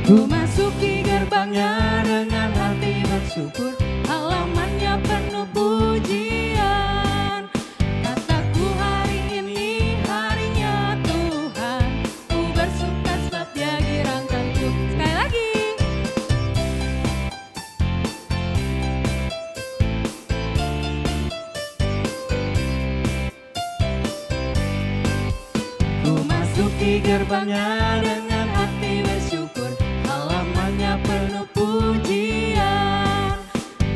Ku masuki gerbangnya dengan hati bersyukur, halamannya penuh pujian. Kataku hari ini harinya Tuhan, ku bersuka sebab Dia girangkanku. Sekali lagi. Ku masuki gerbangnya dengan hati bersyukur, halamannya penuh pujian.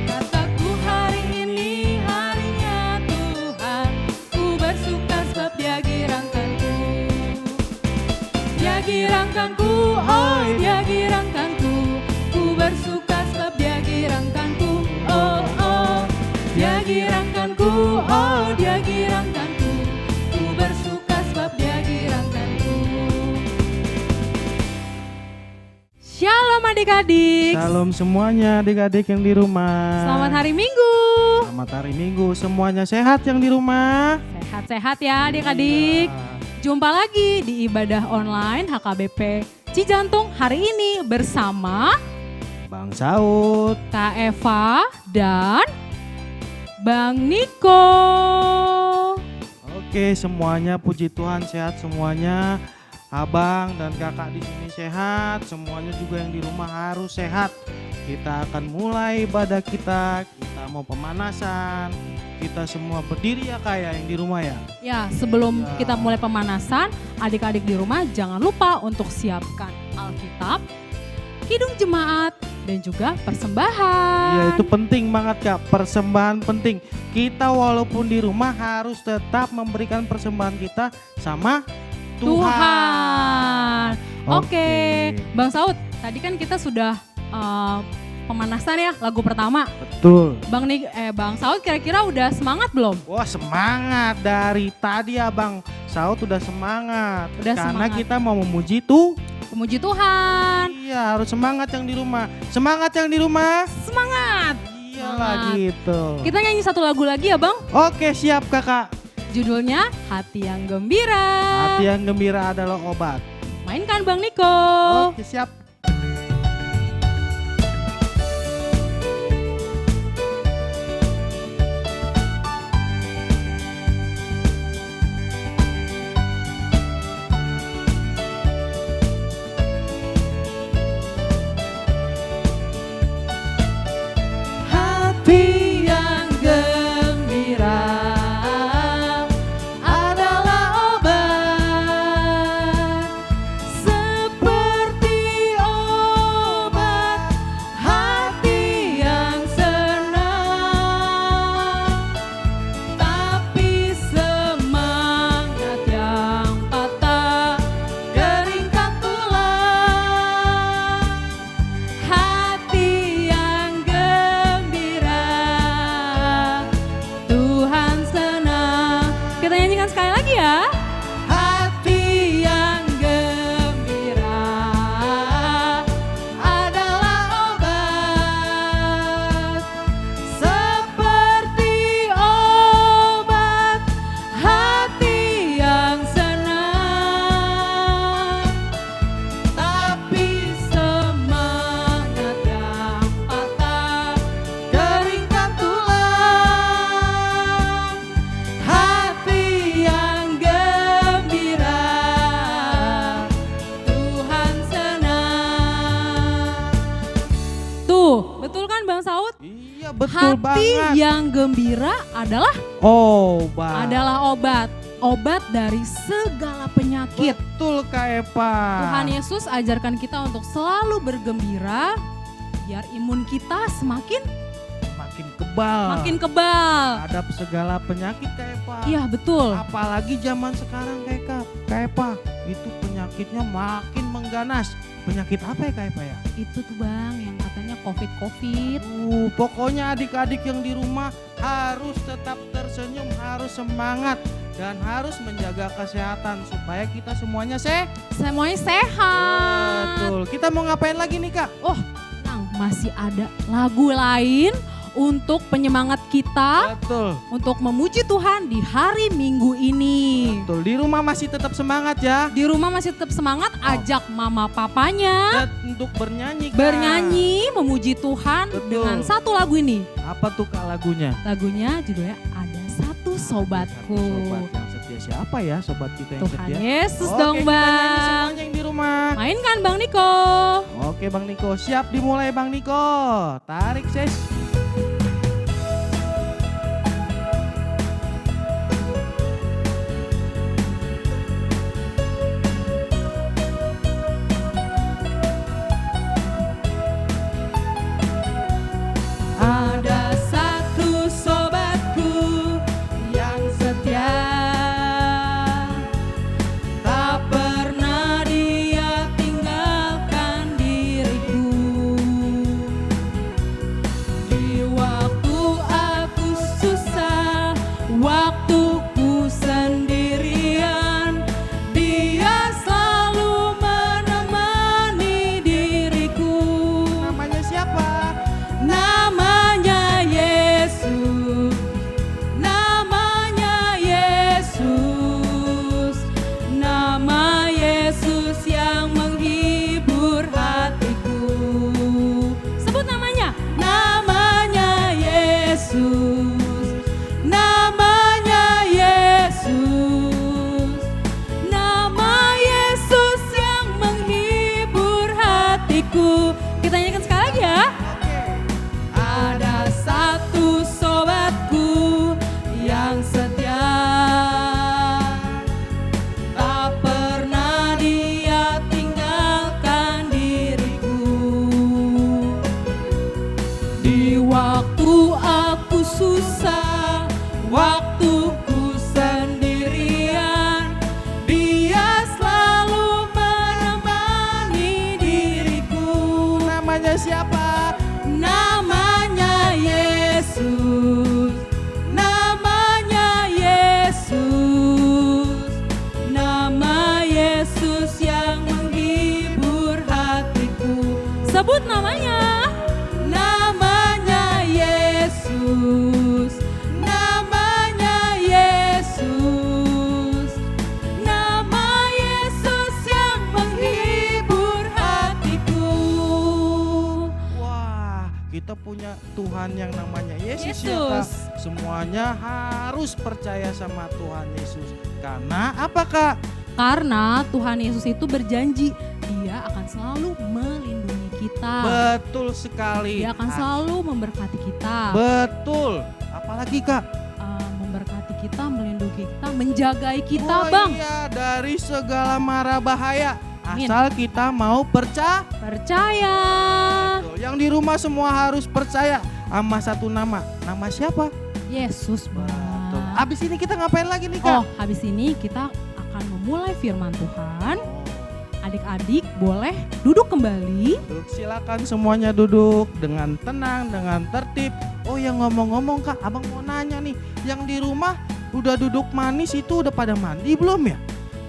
Kataku hari ini harinya Tuhan, ku bersuka sebab Dia girangkanku. Dia girangkanku, oh Dia girangkanku, ku bersuka sebab Dia girangkanku. Oh oh, Dia girangkanku, oh Dia girangkanku, ku bersuka sebab Dia girangkanku. Shalom adik-adik. Shalom semuanya adik-adik yang di rumah. Selamat hari Minggu. Selamat hari Minggu. Semuanya sehat yang di rumah? Sehat-sehat ya adik-adik. Jumpa lagi di ibadah online HKBP Cijantung hari ini bersama Bang Saud. Kak Eva dan Bang Niko. Oke, semuanya puji Tuhan sehat semuanya. Abang dan kakak di sini sehat, semuanya juga yang di rumah harus sehat. Kita akan mulai ibadah kita mau pemanasan. Kita semua berdiri ya kayak yang di rumah ya. Ya, sebelum Ya. kita mulai pemanasan, adik-adik di rumah jangan lupa untuk siapkan Alkitab, Kidung Jemaat, dan juga persembahan. Iya, itu penting banget Kak, persembahan penting. Kita walaupun di rumah harus tetap memberikan persembahan kita sama Tuhan. Oke, Oke. Bang Saud, tadi kan kita sudah pemanasan ya lagu pertama. Betul. Bang Saud kira-kira udah semangat belum? Wah, semangat dari tadi Abang Saud udah semangat. Udah Karena semangat. kita mau memuji tuh. Pemuji Tuhan. Iya, harus semangat yang di rumah. Semangat yang di rumah. Semangat. Iyalah gitu. Kita nyanyi satu lagu lagi ya Bang. Oke, siap Kakak. Judulnya Hati yang Gembira. Hati yang gembira adalah obat. Mainkan Bang Niko. Oke, siap. Hati yang gembira adalah obat, seperti obat hati yang senang. Tapi semangat yang patah keringkan tulang. Hati yang gembira, Tuhan senang. Kita nyanyikan sekali lagi ya. Hati yang gembira adalah obat, seperti obat hati yang senang. Tapi semangat yang patah keringkan tulang. Hati yang gembira, Tuhan senang. Tuh, betul kan Bang Saud? Iya, betul Hati banget. yang gembira adalah Obat. obat dari segala penyakit. Betul Kak Eva. Tuhan Yesus ajarkan kita untuk selalu bergembira biar imun kita semakin makin kebal. kebal. Terhadap segala penyakit Kak Eva. Iya betul. Apalagi zaman sekarang Kak Eva, itu penyakitnya makin mengganas. Penyakit apa ya Kak Eva ya? Itu tuh Bang yang katanya COVID. Pokoknya adik-adik yang di rumah harus tetap tersenyum, harus semangat dan harus menjaga kesehatan supaya kita semuanya Semuanya sehat. Betul. Kita mau ngapain lagi nih Kak? Oh, tenang, masih ada lagu lain untuk penyemangat kita Betul. untuk memuji Tuhan di hari Minggu ini. Betul. Di rumah masih tetap semangat ya. Di rumah masih tetap semangat, ajak mama papanya Dan untuk bernyanyi Kak. bernyanyi memuji Tuhan Betul. dengan satu lagu ini. Apa tuh Kak lagunya? Lagunya judulnya Ada Satu Sobatku. Satu sobat yang setia. Siapa ya sobat kita yang Tuhan setia? Yesus Oke, dong kita nyanyi Bang. semuanya yang di rumah. Mainkan Bang Niko. Oke Bang Niko, siap dimulai Bang Niko. Tarik ses. Ada satu sobatku yang setia, tak pernah dia tinggalkan diriku. Di waktu aku susah, waktuku sendirian, dia selalu menemani diriku. Namanya siapa? Namanya Yesus, namanya Yesus, nama Yesus yang menghibur hatiku. Sebut namanya. Namanya Yesus, namanya Yesus, nama Yesus yang menghibur hatiku. Kita nyanyikan sekali lagi ya. Ada satu sobatku yang setia, tak pernah dia tinggalkan diriku. Di waktu aku susah, waktuku sendirian, dia selalu menemani diriku. Namanya siapa? Namanya Yesus, namanya Yesus, nama Yesus yang menghibur hatiku. Sebut namanya. Namanya Yesus, namanya Yesus, nama Yesus yang menghibur hatiku. Wah, kita punya Tuhan yang namanya Yesus, ya Kak. Yesus. Semuanya harus percaya sama Tuhan Yesus. Karena apa Kak? Karena Tuhan Yesus itu berjanji Dia akan selalu melindungi kita. Betul sekali. Dia akan selalu memberkati kita. Betul. Apalagi Kak? Memberkati kita, melindungi kita, menjagai kita Oh Bang. iya, dari segala mara bahaya. Amin. Asal kita mau percaya. Percaya. Betul. Yang di rumah semua harus percaya sama satu nama. Nama siapa? Yesus Betul. Bang. Abis ini kita ngapain lagi nih Kak? Oh, habis ini kita akan memulai firman Tuhan. Adik-adik boleh duduk kembali. Duduk, silakan semuanya duduk dengan tenang, dengan tertib. Oh ya ngomong-ngomong Kak, abang mau nanya nih, yang di rumah udah duduk manis itu udah pada mandi belum ya?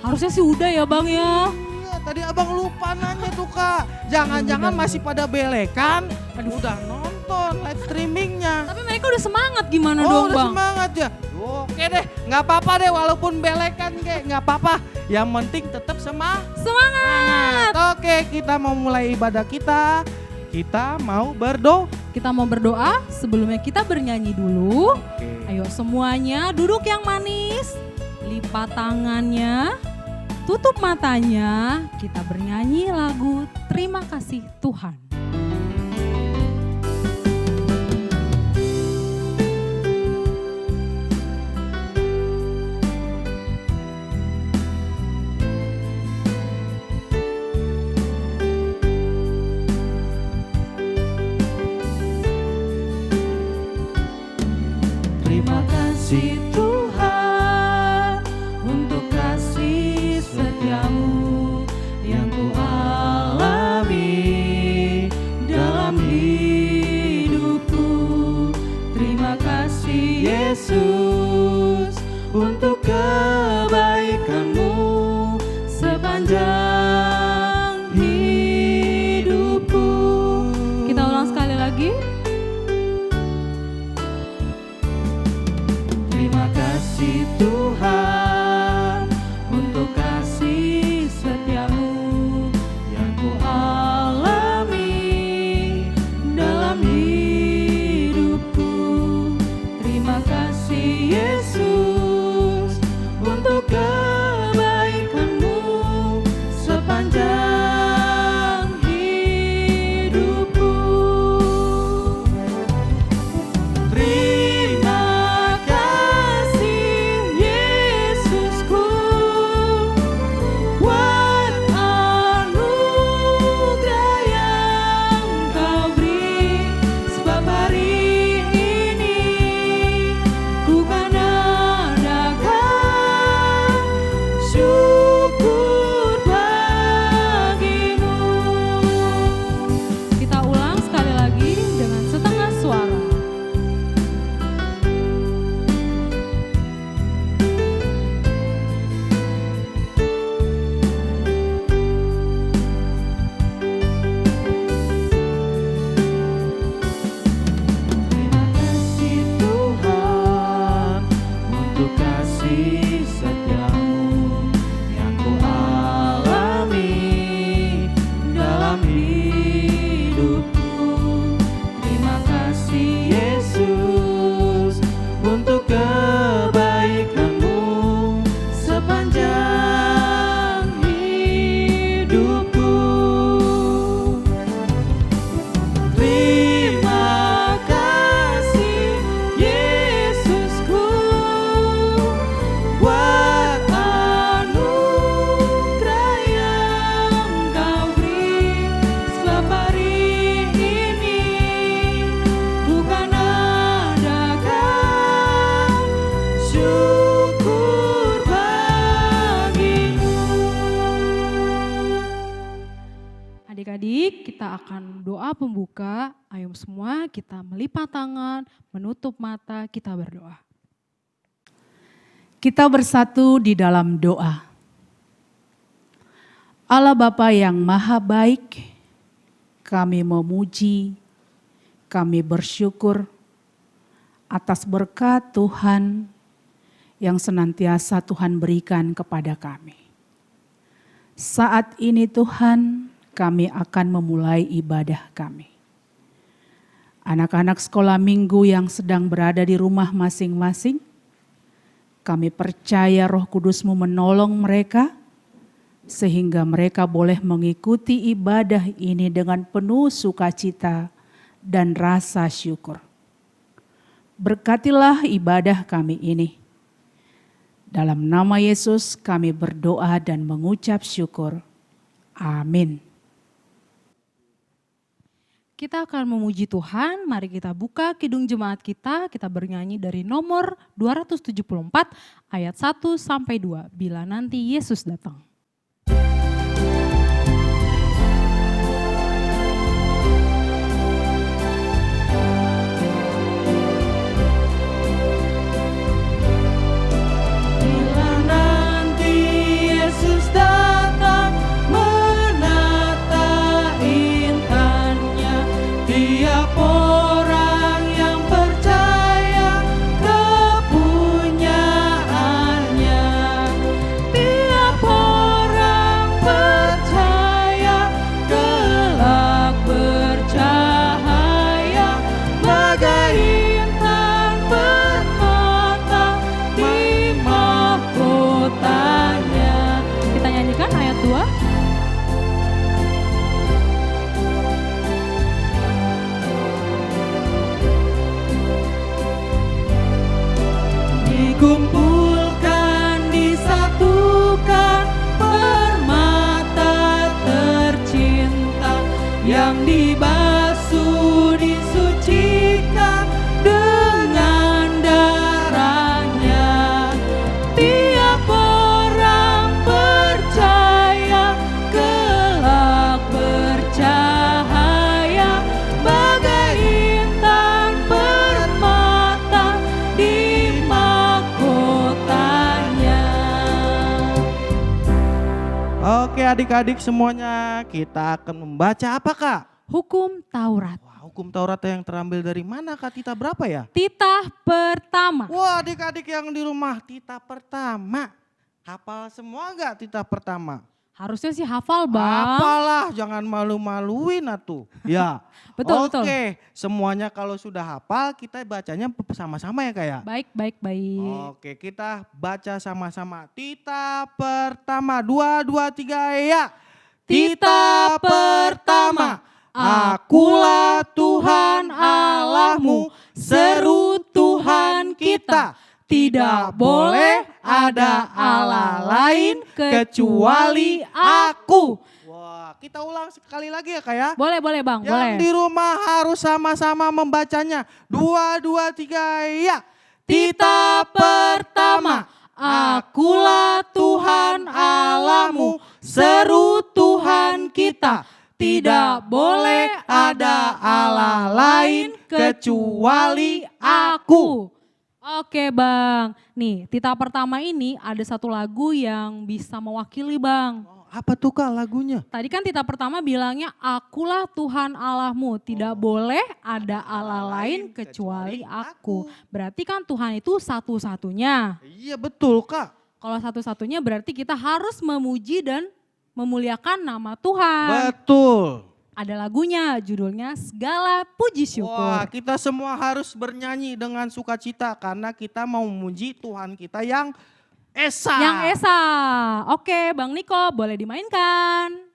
Harusnya sih udah ya Bang ya. Iya, tadi abang lupa nanya tuh Kak. Jangan-jangan Bener. masih pada belekan, Aduh. udah nonton live streamingnya. Tapi mereka udah semangat gimana Oh dong udah Bang? semangat ya. Oke deh, nggak apa-apa deh walaupun belekan kayak nggak apa-apa. Yang penting tetap semangat. Semangat. Oke, kita mau mulai ibadah kita. Kita mau berdoa. Kita mau berdoa, sebelumnya kita bernyanyi dulu. Oke. Ayo semuanya duduk yang manis, lipat tangannya, tutup matanya, kita bernyanyi lagu Terima Kasih Tuhan. Terima kasih Tuhan untuk kasih setiamu yang ku alami kita akan doa pembuka. Ayo semua kita melipat tangan, menutup mata, kita berdoa. Kita bersatu di dalam doa. Allah Bapa yang Maha Baik, kami memuji, kami bersyukur atas berkat Tuhan yang senantiasa Tuhan berikan kepada kami. Saat ini Tuhan, kami akan memulai ibadah kami. Anak-anak sekolah minggu yang sedang berada di rumah masing-masing, kami percaya Roh Kudus-Mu menolong mereka, sehingga mereka boleh mengikuti ibadah ini dengan penuh sukacita dan rasa syukur. Berkatilah ibadah kami ini. Dalam nama Yesus kami berdoa dan mengucap syukur. Amin. Kita akan memuji Tuhan, mari kita buka kidung jemaat kita bernyanyi dari nomor 274 ayat 1 sampai 2, bila nanti Yesus datang. Kumpulkan, disatukan, permata tercinta yang dibasuh, disucikan dengan darahnya. Tiap orang percaya, kelak bercahaya bagai intan permata di Oke adik-adik semuanya, kita akan membaca apa Kak? Hukum Taurat. Wah, hukum Taurat yang terambil dari mana Kak? Titah berapa ya? Titah pertama. Wah adik-adik yang di rumah, titah pertama. Hafal semua gak titah pertama? Harusnya sih hafal Bang. Apalah, jangan malu-maluin atuh. Ya. Betul. Oke, semuanya kalau sudah hafal kita bacanya sama-sama ya Kak ya? Baik. Oke, kita baca sama-sama. Titah pertama, 2, 2, 3 ya. Titah pertama, Akulah Tuhan Allahmu, seru Tuhan kita. Tidak boleh ada Allah lain kecuali aku. Wah, kita ulang sekali lagi ya Kak ya. Boleh Bang, Yang boleh. di rumah harus sama-sama membacanya. 2, 2, 3 ya. Titah pertama, Akulah Tuhan Allahmu, seru Tuhan kita. Tidak boleh ada Allah lain kecuali aku. Oke Bang, nih titah pertama ini ada satu lagu yang bisa mewakili Bang. Apa tuh Kak lagunya? Tadi kan titah pertama bilangnya Akulah Tuhan Allahmu, tidak boleh ada Allah lain kecuali aku. Berarti kan Tuhan itu satu-satunya. Iya betul Kak. Kalau satu-satunya berarti kita harus memuji dan memuliakan nama Tuhan. Betul. Ada lagunya, judulnya Segala Puji Syukur. Wah, kita semua harus bernyanyi dengan sukacita karena kita mau memuji Tuhan kita yang Esa. Yang Esa. Oke, Bang Niko boleh dimainkan.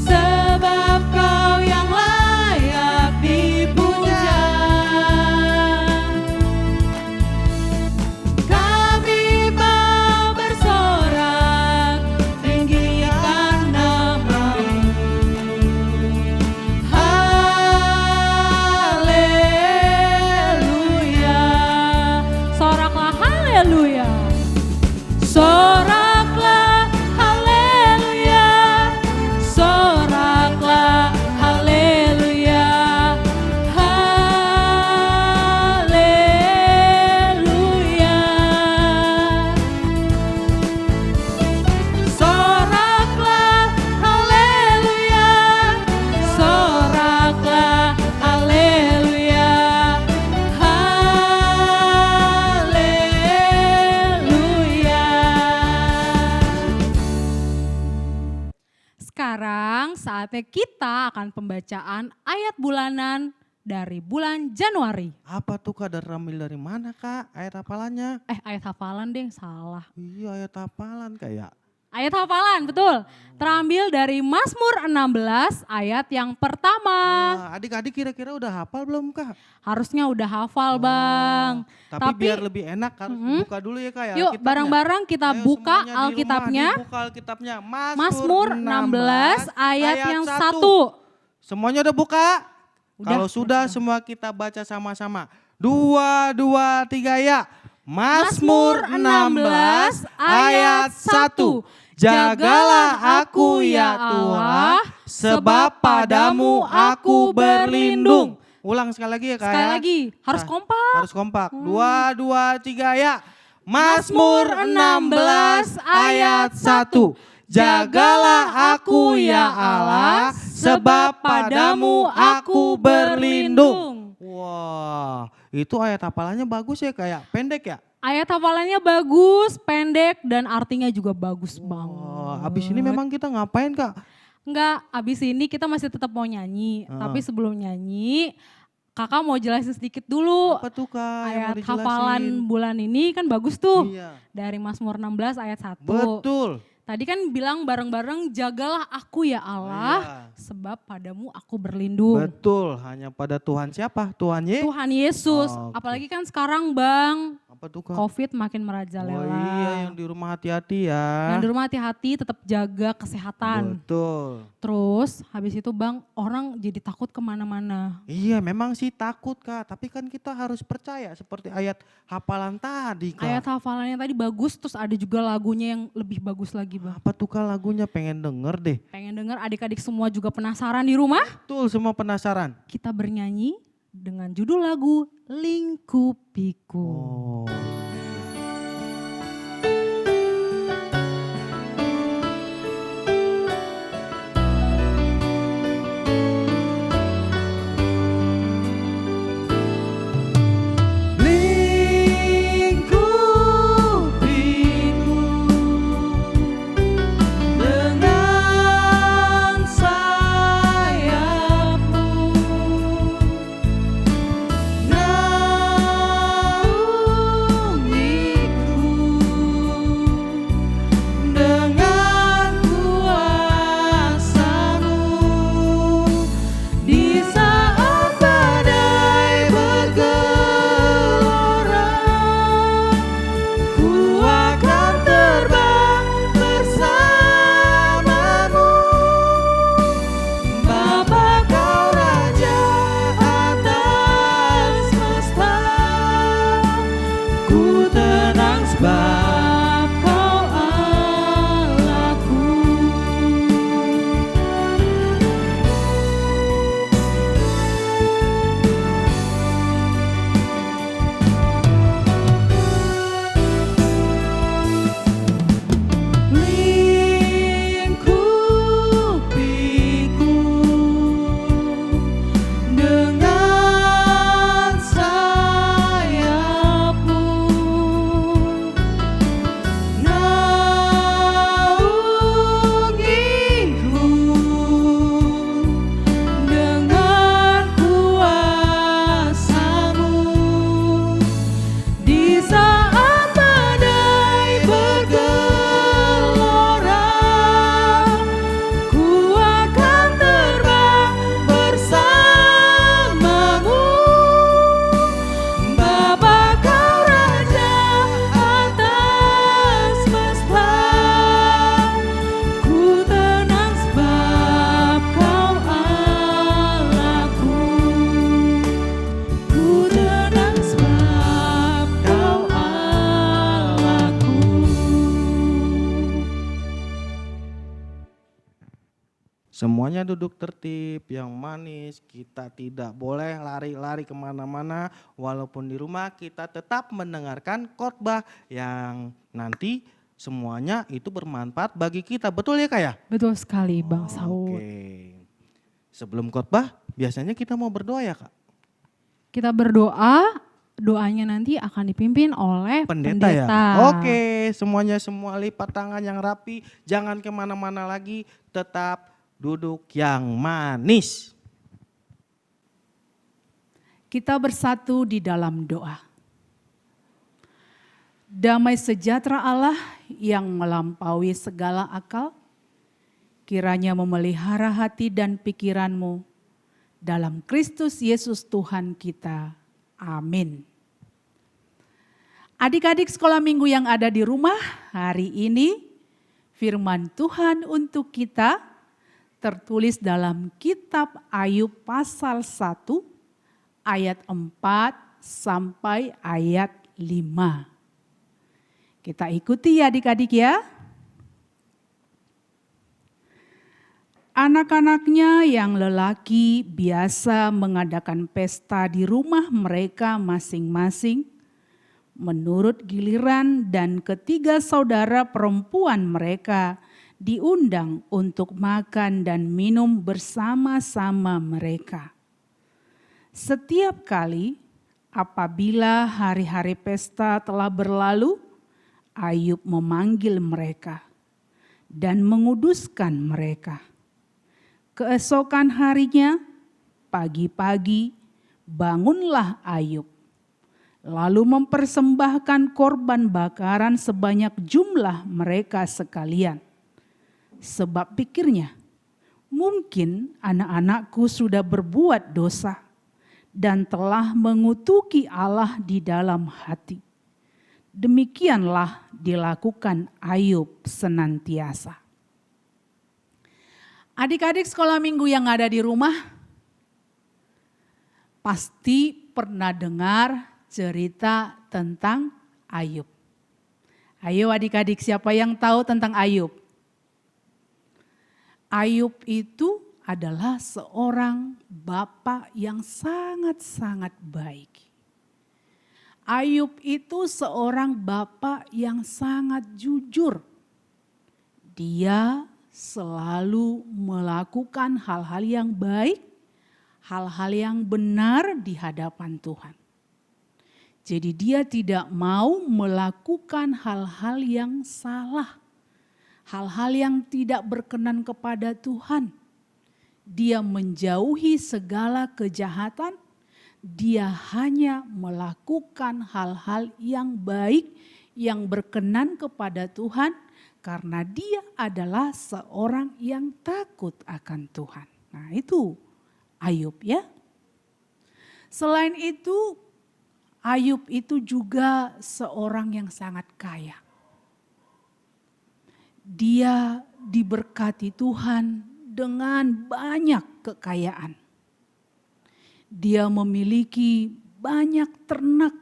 Sebab Kau yang layak dipuja. Saatnya kita akan pembacaan ayat bulanan dari bulan Januari. Apa tuh Kak, terambil dari mana Kak? Ayat hafalannya? Ayat hafalan deh, salah. Iya ayat hafalan kayak. Ayat hafalan, betul. Terambil dari Mazmur 16 ayat yang pertama. Wah, adik-adik kira-kira udah hafal belum Kak? Harusnya udah hafal Bang. Tapi biar lebih enak harus buka dulu ya Kak ya. Yuk Alkitabnya. bareng-bareng kita Ayo buka semuanya di rumah Alkitabnya. dibuka Alkitabnya. Mazmur 16 ayat yang 1. Semuanya udah buka? Udah. Kalau sudah semua kita baca sama-sama. 2, 2, 3 ya. Mazmur 16 ayat 1. Jagalah aku ya Tuhan, sebab padamu aku berlindung. Ulang sekali lagi ya Kak. Sekali ya. lagi, harus kompak. Harus kompak. 2, 2, 3 ya. Mazmur 16 ayat 1. Jagalah aku ya Allah, sebab padamu aku berlindung. Wah, itu ayat hafalannya bagus ya kayak pendek ya. Ayat hafalannya bagus, pendek dan artinya juga bagus banget. Wah, abis ini memang kita ngapain Kak? Enggak, abis ini kita masih tetap mau nyanyi. Tapi sebelum nyanyi, kakak mau jelasin sedikit dulu. Apa tuh Kak yang mau Ayat dijelasin? hafalan bulan ini kan bagus tuh. Iya. Dari Mazmur 16 ayat 1. Betul. Tadi kan bilang bareng-bareng, jagalah aku ya Allah, sebab padamu aku berlindung. Betul, hanya pada Tuhan siapa? Tuhan Tuhan Yesus, Oke. apalagi kan sekarang Bang, Apa tuh Kak? COVID makin Oh merajalela. iya, yang di rumah hati-hati ya. Yang di rumah hati-hati, tetap jaga kesehatan. Betul. Terus habis itu Bang, orang jadi takut kemana-mana. Iya memang sih takut Kak, tapi kan kita harus percaya seperti ayat hafalan tadi Kak. Ayat hafalannya tadi bagus, terus ada juga lagunya yang lebih bagus lagi Bang. Apa tuh Kak lagunya, pengen denger deh. Pengen denger adik-adik semua juga penasaran di rumah? Betul, semua penasaran. Kita bernyanyi dengan judul lagu Lingkupiku. Oh. Lingkupiku dengan sayapmu, naungiku dengan kuasamu di saat badai bergelora. Ku akan terbang bersamamu, Bapa kau Raja atas semesta. Ku tenang sebab kau Allahku. Lingkupiku dengan sayapmu, naungiku dengan kuasamu di saat badai bergelora. Ku akan terbang bersamamu, Bapa kau Raja atas semesta. Ku tenang sebab kau Allahku. Ku tenang sebab kau Allahku. Semuanya duduk tertib, yang manis. Kita tidak boleh lari-lari kemana-mana. Walaupun di rumah kita tetap mendengarkan khotbah yang nanti semuanya itu bermanfaat bagi kita. Betul ya Kak ya? Betul sekali Bang Saud. Oke. Sebelum khotbah biasanya kita mau berdoa ya Kak? Kita berdoa, doanya nanti akan dipimpin oleh Pendeta ya? Oke, semuanya semua lipat tangan yang rapi. Jangan kemana-mana lagi, tetap duduk yang manis. Kita bersatu di dalam doa. Damai sejahtera Allah yang melampaui segala akal, kiranya memelihara hati dan pikiranmu dalam Kristus Yesus Tuhan kita. Amin. Adik-adik sekolah minggu yang ada di rumah, hari ini firman Tuhan untuk kita tertulis dalam kitab Ayub pasal 1 ayat 4 sampai ayat 5. Kita ikuti ya adik-adik ya. Anak-anaknya yang lelaki biasa mengadakan pesta di rumah mereka masing-masing menurut giliran, dan ketiga saudara perempuan mereka diundang untuk makan dan minum bersama-sama mereka. Setiap kali apabila hari-hari pesta telah berlalu, Ayub memanggil mereka dan menguduskan mereka. Keesokan harinya, pagi-pagi, bangunlah Ayub, lalu mempersembahkan korban bakaran sebanyak jumlah mereka sekalian. Sebab pikirnya, mungkin anak-anakku sudah berbuat dosa dan telah mengutuki Allah di dalam hati. Demikianlah dilakukan Ayub senantiasa. Adik-adik sekolah minggu yang ada di rumah, pasti pernah dengar cerita tentang Ayub. Ayo adik-adik, siapa yang tahu tentang Ayub? Ayub itu adalah seorang bapak yang sangat-sangat baik. Ayub itu seorang bapak yang sangat jujur. Dia selalu melakukan hal-hal yang baik, hal-hal yang benar di hadapan Tuhan. Jadi dia tidak mau melakukan hal-hal yang salah, hal-hal yang tidak berkenan kepada Tuhan. Dia menjauhi segala kejahatan, dia hanya melakukan hal-hal yang baik, yang berkenan kepada Tuhan, karena dia adalah seorang yang takut akan Tuhan. Nah itu Ayub ya. Selain itu, Ayub itu juga seorang yang sangat kaya. Dia diberkati Tuhan dengan banyak kekayaan. Dia memiliki banyak ternak,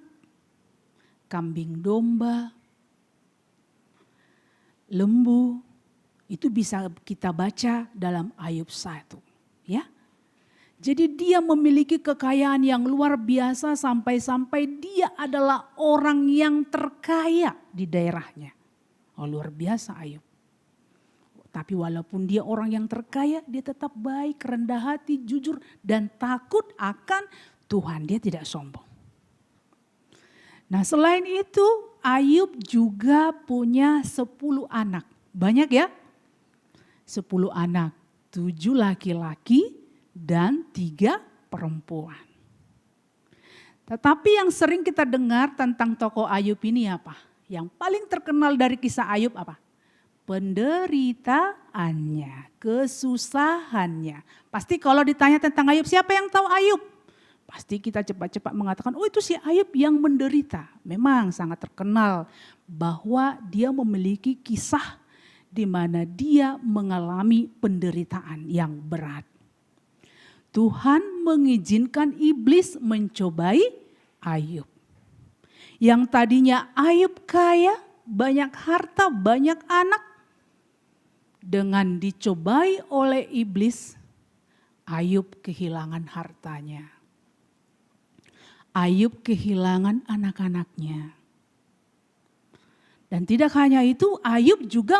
kambing domba, lembu. Itu bisa kita baca dalam Ayub 1, ya. Jadi dia memiliki kekayaan yang luar biasa sampai-sampai dia adalah orang yang terkaya di daerahnya. Oh, luar biasa Ayub. Tapi walaupun dia orang yang terkaya, dia tetap baik, rendah hati, jujur, dan takut akan Tuhan. Dia tidak sombong. Nah selain itu Ayub juga punya 10 anak. Banyak ya? 10 anak, 7 laki-laki dan 3 perempuan. Tetapi yang sering kita dengar tentang tokoh Ayub ini apa? Yang paling terkenal dari kisah Ayub apa? Penderitaannya, kesusahannya. Pasti kalau ditanya tentang Ayub, siapa yang tahu Ayub? Pasti kita cepat-cepat mengatakan, oh itu si Ayub yang menderita. Memang sangat terkenal bahwa dia memiliki kisah di mana dia mengalami penderitaan yang berat. Tuhan mengizinkan iblis mencobai Ayub. Yang tadinya Ayub kaya, banyak harta, banyak anak. Dengan dicobai oleh iblis, Ayub kehilangan hartanya. Ayub kehilangan anak-anaknya. Dan tidak hanya itu, Ayub juga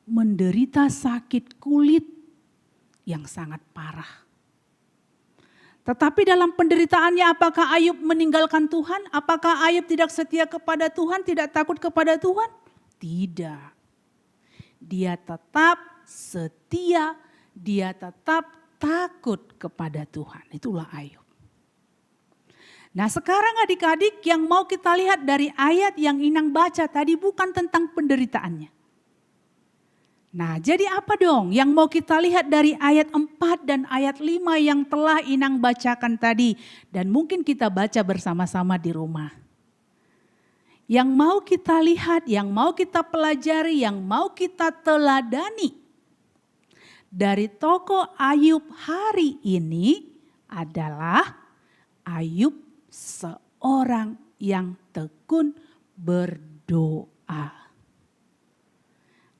menderita sakit kulit yang sangat parah. Tetapi dalam penderitaannya apakah Ayub meninggalkan Tuhan? Apakah Ayub tidak setia kepada Tuhan, tidak takut kepada Tuhan? Tidak. Dia tetap setia, dia tetap takut kepada Tuhan. Itulah Ayub. Nah sekarang adik-adik yang mau kita lihat dari ayat yang Inang baca tadi bukan tentang penderitaannya. Nah jadi apa dong yang mau kita lihat dari ayat 4 dan ayat 5 yang telah Inang bacakan tadi. Dan mungkin kita baca bersama-sama di rumah. Yang mau kita lihat, yang mau kita pelajari, yang mau kita teladani. Dari tokoh Ayub hari ini adalah Ayub seorang yang tekun berdoa.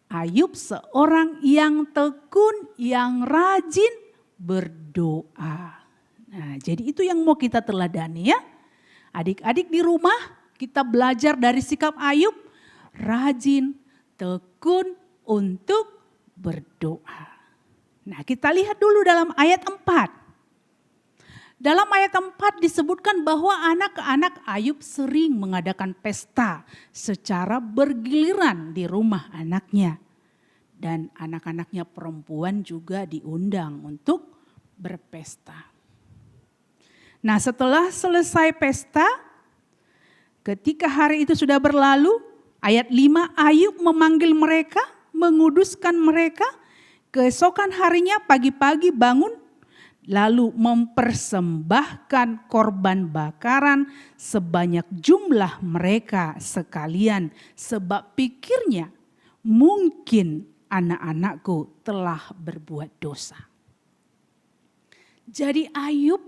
Ayub seorang yang tekun, yang rajin berdoa. Nah, jadi itu yang mau kita teladani ya. Adik-adik di rumah kita belajar dari sikap Ayub, rajin, tekun untuk berdoa. Nah, kita lihat dulu dalam ayat 4. Dalam ayat 4 disebutkan bahwa anak-anak Ayub sering mengadakan pesta secara bergiliran di rumah anaknya. Dan anak-anaknya perempuan juga diundang untuk berpesta. Nah setelah selesai pesta, ketika hari itu sudah berlalu, ayat 5 Ayub memanggil mereka, menguduskan mereka. Keesokan harinya pagi-pagi bangun, lalu mempersembahkan korban bakaran sebanyak jumlah mereka sekalian. Sebab pikirnya mungkin anak-anakku telah berbuat dosa. Jadi Ayub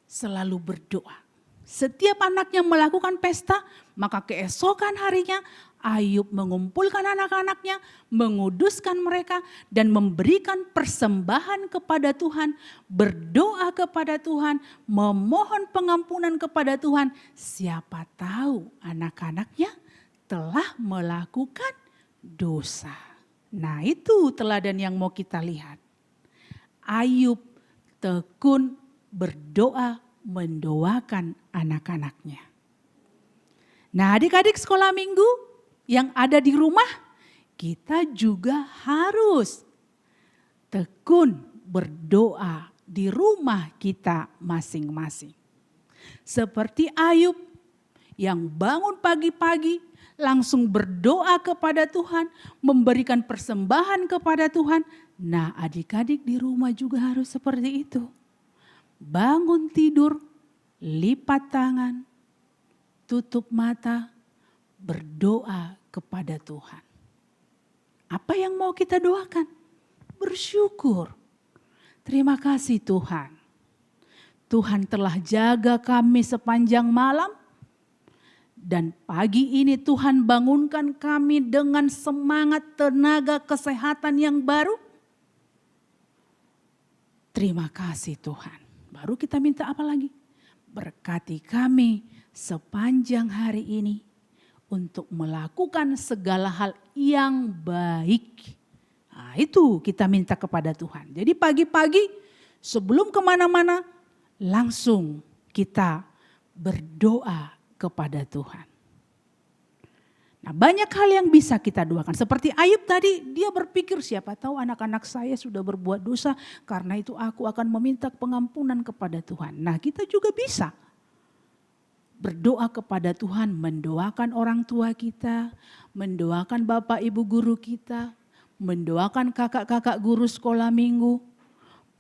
selalu berdoa. Setiap anaknya melakukan pesta, maka keesokan harinya Ayub mengumpulkan anak-anaknya, menguduskan mereka dan memberikan persembahan kepada Tuhan, berdoa kepada Tuhan, memohon pengampunan kepada Tuhan. Siapa tahu anak-anaknya telah melakukan dosa. Nah itu teladan yang mau kita lihat. Ayub tekun berdoa, mendoakan anak-anaknya. Nah adik-adik sekolah minggu yang ada di rumah, kita juga harus tekun berdoa di rumah kita masing-masing. Seperti Ayub yang bangun pagi-pagi langsung berdoa kepada Tuhan, memberikan persembahan kepada Tuhan. Nah adik-adik di rumah juga harus seperti itu. Bangun tidur, lipat tangan, tutup mata, berdoa kepada Tuhan. Apa yang mau kita doakan? Bersyukur. Terima kasih Tuhan. Tuhan telah jaga kami sepanjang malam. Dan pagi ini Tuhan bangunkan kami dengan semangat, tenaga, kesehatan yang baru. Terima kasih Tuhan. Baru kita minta apa lagi? Berkati kami sepanjang hari ini untuk melakukan segala hal yang baik. Nah, itu kita minta kepada Tuhan. Jadi pagi-pagi sebelum kemana-mana langsung kita berdoa kepada Tuhan. Nah banyak hal yang bisa kita doakan. Seperti Ayub tadi, dia berpikir siapa tahu anak-anak saya sudah berbuat dosa. Karena itu aku akan meminta pengampunan kepada Tuhan. Nah kita juga bisa berdoa kepada Tuhan, mendoakan orang tua kita, mendoakan bapak ibu guru kita, mendoakan kakak-kakak guru sekolah minggu,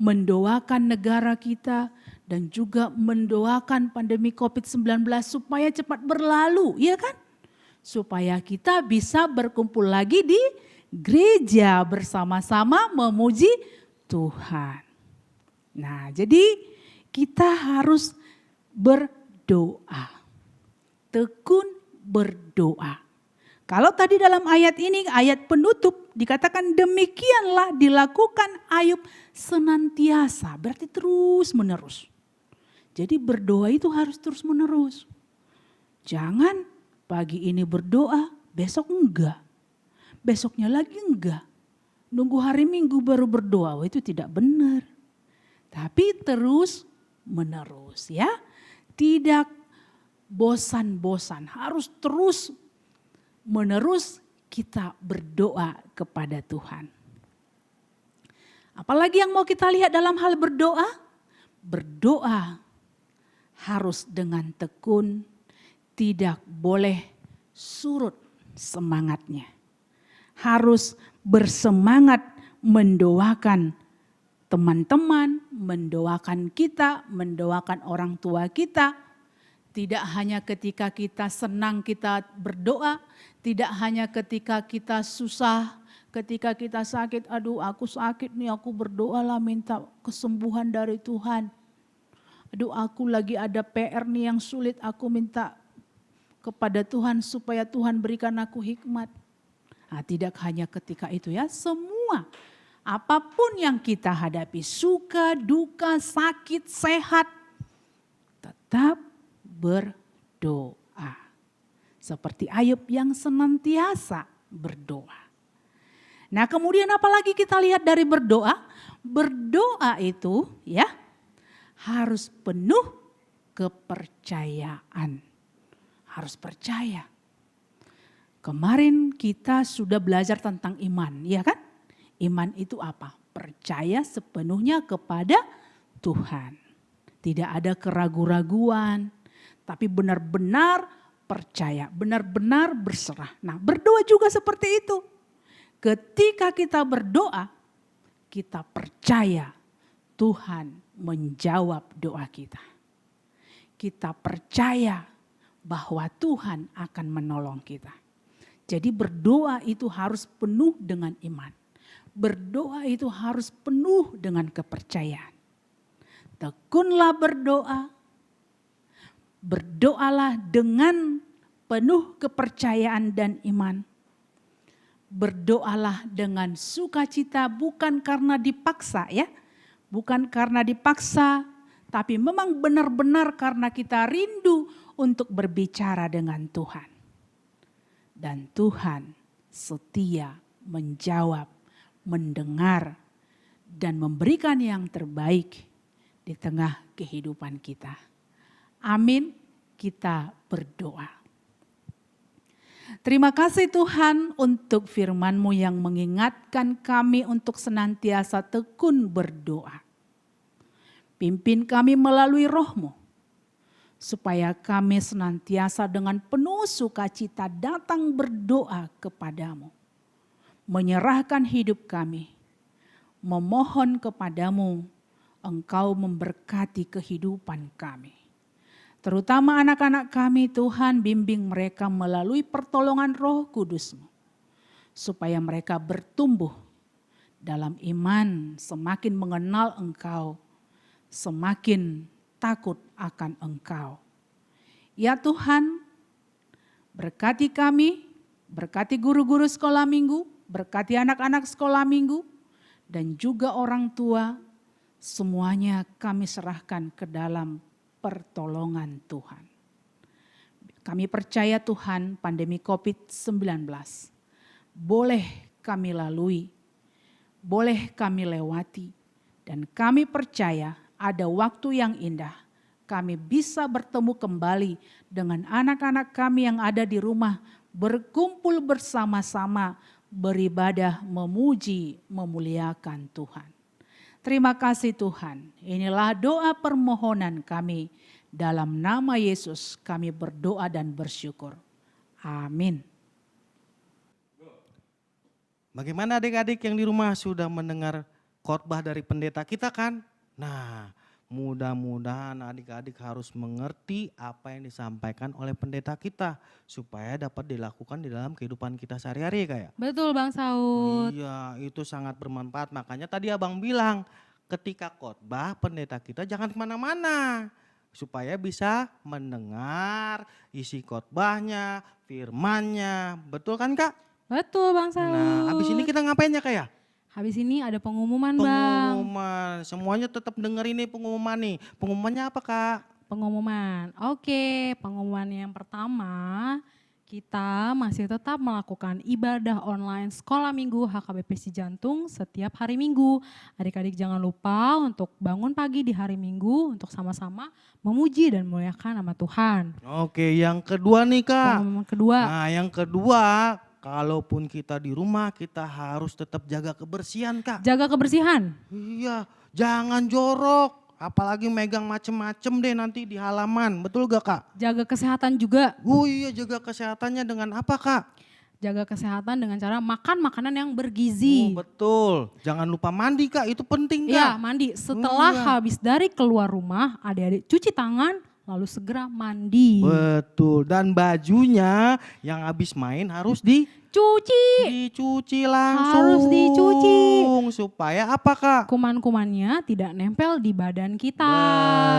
mendoakan negara kita, dan juga mendoakan pandemi COVID-19 supaya cepat berlalu, ya kan? Supaya kita bisa berkumpul lagi di gereja bersama-sama memuji Tuhan. Nah, jadi kita harus berdoa. Tekun berdoa. Kalau tadi dalam ayat ini, ayat penutup dikatakan demikianlah dilakukan Ayub senantiasa. Berarti terus menerus. Jadi berdoa itu harus terus menerus. Jangan pagi ini berdoa, besok enggak. Besoknya lagi enggak. Nunggu hari Minggu baru berdoa, itu tidak benar. Tapi terus menerus ya. Tidak bosan-bosan, harus terus menerus kita berdoa kepada Tuhan. Apalagi yang mau kita lihat dalam hal berdoa? Berdoa harus dengan tekun, tidak boleh surut semangatnya. Harus bersemangat mendoakan teman-teman, mendoakan kita, mendoakan orang tua kita. Tidak hanya ketika kita senang kita berdoa, tidak hanya ketika kita susah, ketika kita sakit, aduh aku sakit nih, aku berdoalah minta kesembuhan dari Tuhan. Aduh aku lagi ada PR nih yang sulit, aku minta kepada Tuhan supaya Tuhan berikan aku hikmat. Nah, tidak hanya ketika itu ya, semua apapun yang kita hadapi, suka, duka, sakit, sehat, tetap berdoa. Seperti Ayub yang senantiasa berdoa. Nah, kemudian apalagi kita lihat dari berdoa? Berdoa itu ya harus penuh kepercayaan. Harus percaya. Kemarin kita sudah belajar tentang iman, ya kan? Iman itu apa? Percaya sepenuhnya kepada Tuhan. Tidak ada keraguan-raguan, tapi benar-benar percaya, benar-benar berserah. Nah, berdoa juga seperti itu. Ketika kita berdoa, kita percaya Tuhan menjawab doa kita. Kita percaya bahwa Tuhan akan menolong kita. Jadi berdoa itu harus penuh dengan iman. Berdoa itu harus penuh dengan kepercayaan. Tekunlah berdoa. Berdoalah dengan penuh kepercayaan dan iman. Berdoalah dengan sukacita bukan karena dipaksa ya. Bukan karena dipaksa, tapi memang benar-benar karena kita rindu untuk berbicara dengan Tuhan. Dan Tuhan setia menjawab, mendengar, dan memberikan yang terbaik di tengah kehidupan kita. Amin, kita berdoa. Terima kasih Tuhan untuk firman-Mu yang mengingatkan kami untuk senantiasa tekun berdoa. Pimpin kami melalui Roh-Mu, supaya kami senantiasa dengan penuh sukacita datang berdoa kepadamu. Menyerahkan hidup kami, memohon kepadamu, Engkau memberkati kehidupan kami. Terutama anak-anak kami Tuhan, bimbing mereka melalui pertolongan Roh Kudus-Mu. Supaya mereka bertumbuh dalam iman, semakin mengenal Engkau, semakin takut akan Engkau. Ya Tuhan, berkati kami, berkati guru-guru sekolah minggu, berkati anak-anak sekolah minggu, dan juga orang tua, semuanya kami serahkan ke dalam pertolongan Tuhan. Kami percaya Tuhan pandemi COVID-19 boleh kami lalui, boleh kami lewati, dan kami percaya ada waktu yang indah, kami bisa bertemu kembali dengan anak-anak kami yang ada di rumah, berkumpul bersama-sama, beribadah, memuji, memuliakan Tuhan. Terima kasih Tuhan, inilah doa permohonan kami, dalam nama Yesus kami berdoa dan bersyukur. Amin. Bagaimana adik-adik yang di rumah sudah mendengar khotbah dari pendeta kita kan? Nah, mudah-mudahan adik-adik harus mengerti apa yang disampaikan oleh pendeta kita supaya dapat dilakukan di dalam kehidupan kita sehari-hari kayak. Betul Bang Saud. Iya, itu sangat bermanfaat. Makanya tadi Abang bilang ketika khotbah pendeta kita jangan kemana-mana supaya bisa mendengar isi khotbahnya, firmannya. Betul kan Kak? Betul Bang Saud. Nah, habis ini kita ngapain ya Kak ya? Habis ini ada pengumuman Bang. Pengumuman, semuanya tetap denger ini pengumuman nih. Pengumumannya apa Kak? Pengumuman. Oke, pengumuman yang pertama, kita masih tetap melakukan ibadah online sekolah minggu HKBP Cijantung setiap hari Minggu. Adik-adik jangan lupa untuk bangun pagi di hari Minggu untuk sama-sama memuji dan memuliakan nama Tuhan. Oke, yang kedua nih Kak. Pengumuman kedua, Nah, yang kedua kalaupun kita di rumah kita harus tetap jaga kebersihan Kak. Jaga kebersihan. Iya, jangan jorok. Apalagi megang macem-macem deh nanti di halaman. Betul gak Kak? Jaga kesehatan juga. Oh iya, jaga kesehatannya dengan apa Kak? Jaga kesehatan dengan cara makan makanan yang bergizi. Oh, betul. Jangan lupa mandi Kak, itu penting Kak. Iya, mandi. Setelah Iya. habis dari keluar rumah, adik-adik cuci tangan, lalu segera mandi. Betul, dan bajunya yang habis main harus dicuci langsung. Harus dicuci. Supaya apa Kak? Kuman-kumannya tidak nempel di badan kita.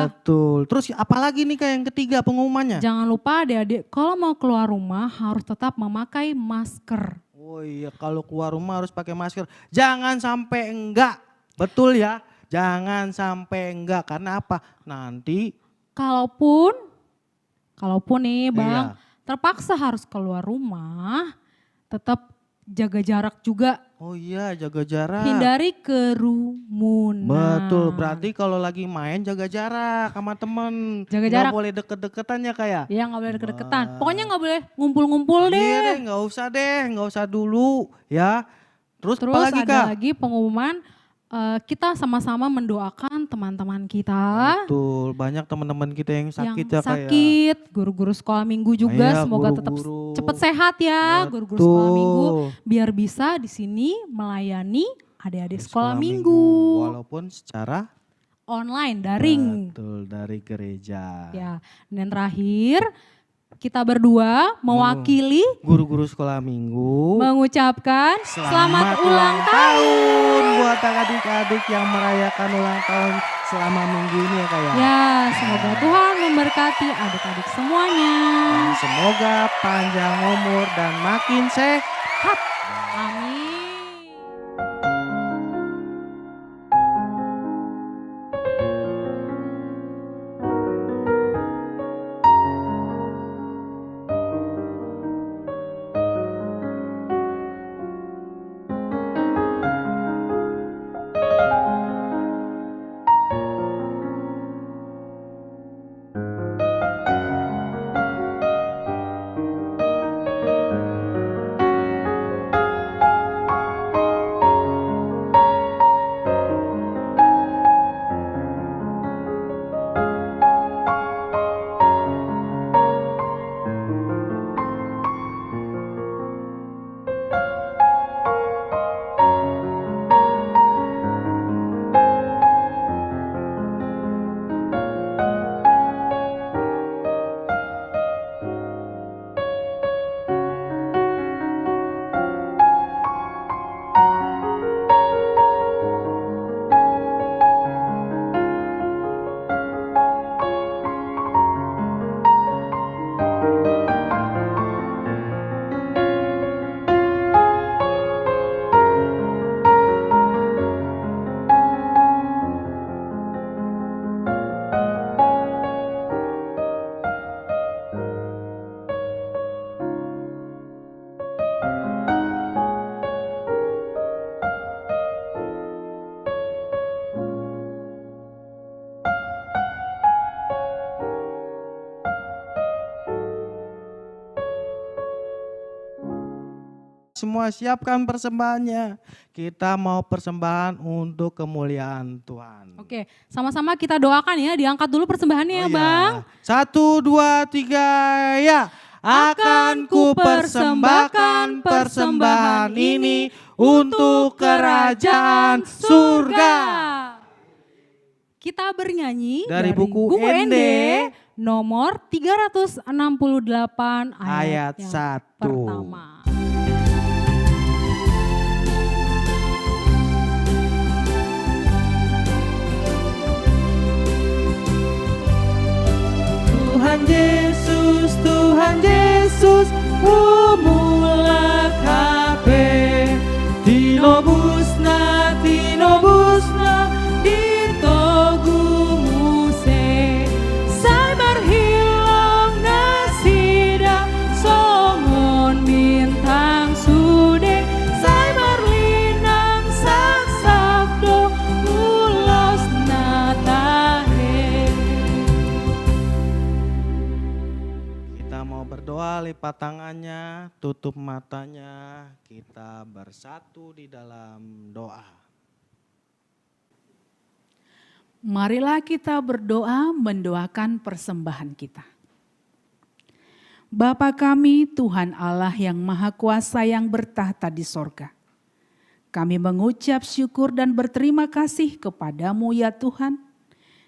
Betul. Terus apalagi nih Kak yang ketiga pengumumannya? Jangan lupa adik-adik kalau mau keluar rumah harus tetap memakai masker. Oh iya, kalau keluar rumah harus pakai masker. Jangan sampai enggak. Betul ya? Jangan sampai enggak. Karena apa? Nanti Kalaupun nih Bang, Iya. terpaksa harus keluar rumah, tetap jaga jarak juga, oh iya, jaga jarak. hindari kerumunan. Betul, berarti kalau lagi main jaga jarak sama temen. Jaga Nggak jarak. boleh deket-deketan ya Kak ya? Ya nggak boleh deket-deketan. Wah. Pokoknya nggak boleh ngumpul-ngumpul Iya deh, deh. nggak usah dulu ya. Terus, Terus apa lagi ada Kak? lagi pengumuman, kita sama-sama mendoakan teman-teman kita Betul, banyak teman-teman kita yang sakit yang ya Kak ya. sakit, guru-guru sekolah minggu juga Iya, semoga tetap guru-guru. cepat sehat ya, guru-guru sekolah minggu Betul. biar bisa di sini melayani adik-adik Di sekolah minggu Walaupun secara online daring. betul dari gereja. Ya, dan terakhir kita berdua mewakili Guru-guru sekolah minggu. mengucapkan selamat ulang tahun. buat adik-adik yang merayakan ulang tahun selama minggu ini ya Kak ya. Ya, semoga Tuhan memberkati adik-adik semuanya. Dan semoga panjang umur dan makin sehat. Amin. Semua siapkan persembahannya. Kita mau persembahan untuk kemuliaan Tuhan. Oke, sama-sama kita doakan ya, diangkat dulu persembahannya ya Oh iya. Bang. 1, 2, 3 ya. Akan ku persembahkan persembahan ini untuk kerajaan surga. Kita bernyanyi Dari buku ND nomor 368 ayat ayat yang 1. pertama. Tuhan Yesus, umulak kape, tinobusna, Ditogumuse, sai berhilang nasida, songon bintang sude, sai berlinang sak-sakdo, ulos natahe. Kita mau berdoa telapak tangannya, tutup matanya, kita bersatu di dalam doa. Marilah kita berdoa mendoakan persembahan kita. Bapa kami, Tuhan Allah yang Maha Kuasa yang bertahta di sorga. Kami mengucap syukur dan berterima kasih kepadamu ya Tuhan,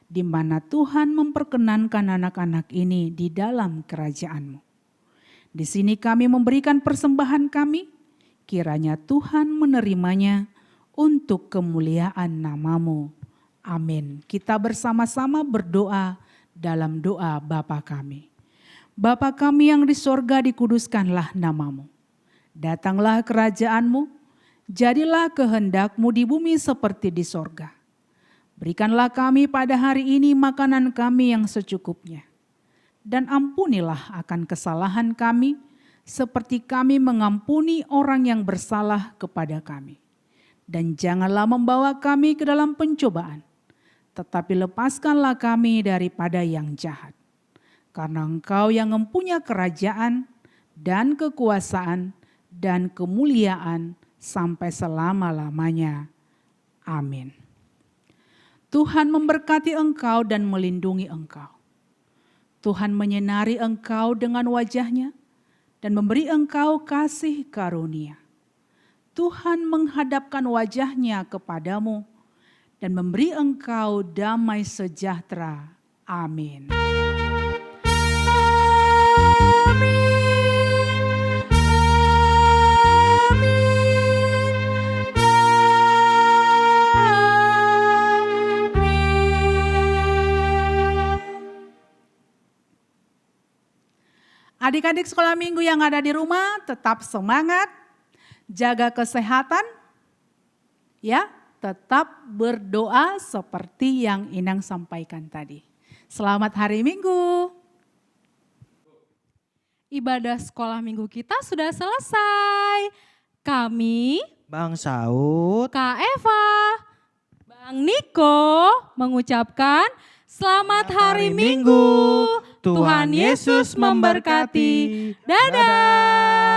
di mana Tuhan memperkenankan anak-anak ini di dalam kerajaan-Mu. Di sini kami memberikan persembahan kami, kiranya Tuhan menerimanya untuk kemuliaan nama-Mu. Amin. Kita bersama-sama berdoa dalam doa Bapa kami. Bapa kami yang di sorga, dikuduskanlah nama-Mu. Datanglah kerajaan-Mu, jadilah kehendak-Mu di bumi seperti di sorga. Berikanlah kami pada hari ini makanan kami yang secukupnya. Dan ampunilah akan kesalahan kami, seperti kami mengampuni orang yang bersalah kepada kami. Dan janganlah membawa kami ke dalam pencobaan, tetapi lepaskanlah kami daripada yang jahat. Karena Engkau yang mempunyai kerajaan dan kekuasaan dan kemuliaan sampai selama-lamanya. Amin. Tuhan memberkati engkau dan melindungi engkau. Tuhan menyinari engkau dengan wajah-Nya dan memberi engkau kasih karunia. Tuhan menghadapkan wajah-Nya kepadamu dan memberi engkau damai sejahtera. Amin. Adik-adik sekolah minggu yang ada di rumah, tetap semangat, jaga kesehatan, ya, tetap berdoa seperti yang Inang sampaikan tadi. Selamat hari Minggu. Ibadah sekolah minggu kita sudah selesai. Kami, Bang Saud, Kak Eva, Bang Niko mengucapkan selamat hari Minggu. Tuhan Yesus memberkati. Dadah.